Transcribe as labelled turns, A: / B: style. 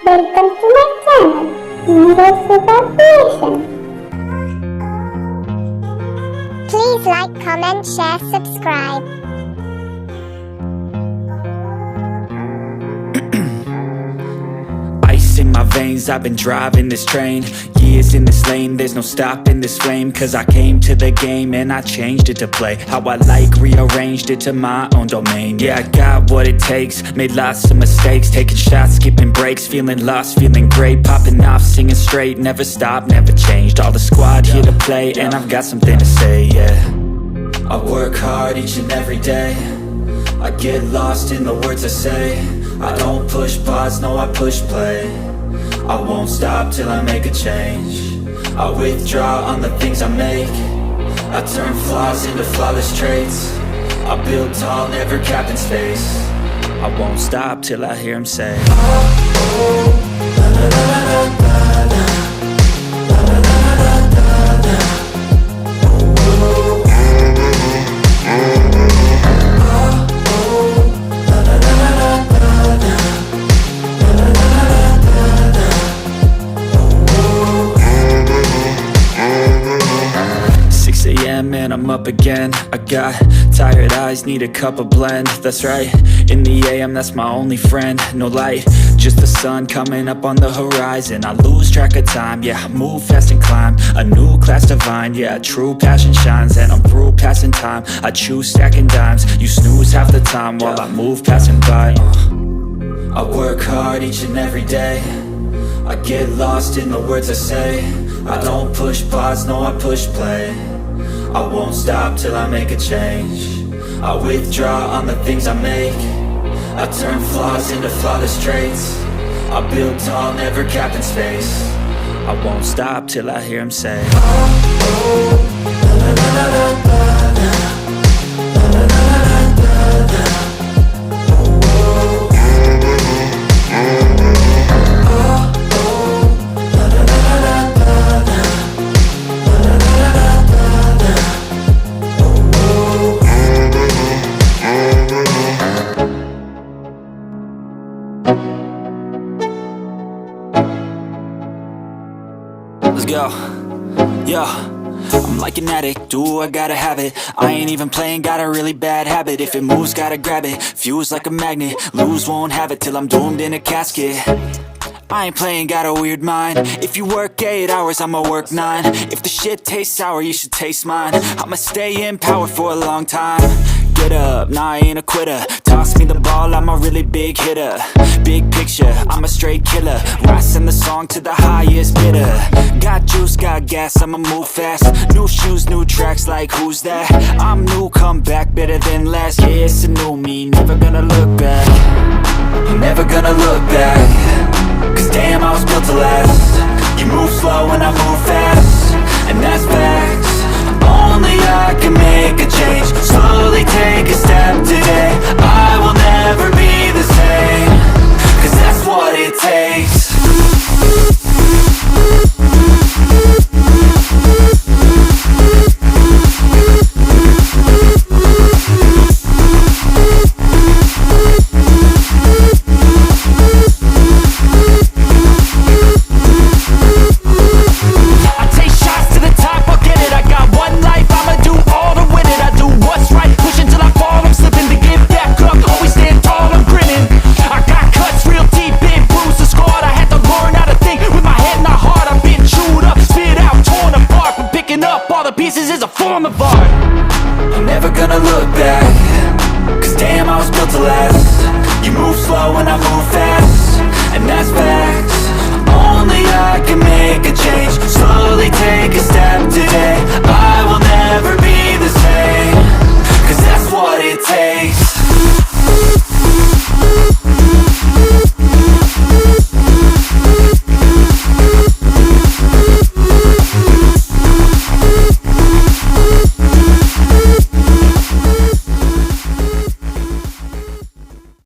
A: Welcome to my channel, NiroSuga Creation. Please like, comment, share, subscribe.
B: Ice in my veins, I've been driving this train. Years in this lane, there's no stopping this flame. Cause I came to the game and I changed it to play how I like, rearranged it to my own domain. Yeah, I got what it takes, made lots of mistakes, taking shots, skipping breaks, feeling lost, feeling great, popping off, singing straight, never stopped, never changed. All the squad here to play and I've got something to say, yeah. I work hard each and every day, I get lost in the words I say. I don't push pause, no I push play. I won't stop till I make a change. I withdraw on the things I make. I turn flaws into flawless traits. I build tall, never capped in space. I won't stop till I hear him say, oh, oh, la, la, la, la, la, la. And I'm up again. I got tired eyes, need a cup of blend. That's right, in the AM, that's my only friend. No light, just the sun coming up on the horizon. I lose track of time, yeah, I move fast and climb a new class divine, yeah, true passion shines. And I'm through passing time, I choose stacking dimes. You snooze half the time while I move passing by. I work hard each and every day, I get lost in the words I say. I don't push pause, no I push play. I won't stop till I make a change. I withdraw on the things I make. I turn flaws into flawless traits. I build tall, never capped in space. I won't stop till I hear him say, oh, oh, la, la, la, la, la, la. Let's go, yo. I'm like an addict, do I gotta have it. I ain't even playing, got a really bad habit. If it moves, gotta grab it, fuse like a magnet. Lose, won't have it till I'm doomed in a casket. I ain't playing, got a weird mind. If you work 8 hours, I'ma work 9. If the shit tastes sour, you should taste mine. I'ma stay in power for a long time. Get up, nah I ain't a quitter. Toss me the ball, I'm a really big hitter. Big picture, I'm a straight killer. I send the song to the highest bidder. Got juice, got gas, I'ma move fast. New shoes, new tracks, like who's that? I'm new, come back, better than last. Yeah, it's a new me, never gonna look back. I'm never gonna look back. Cause damn, I was built to last. You move slow and I move fast, and that's facts. Only I can make a change. Slowly take a step today.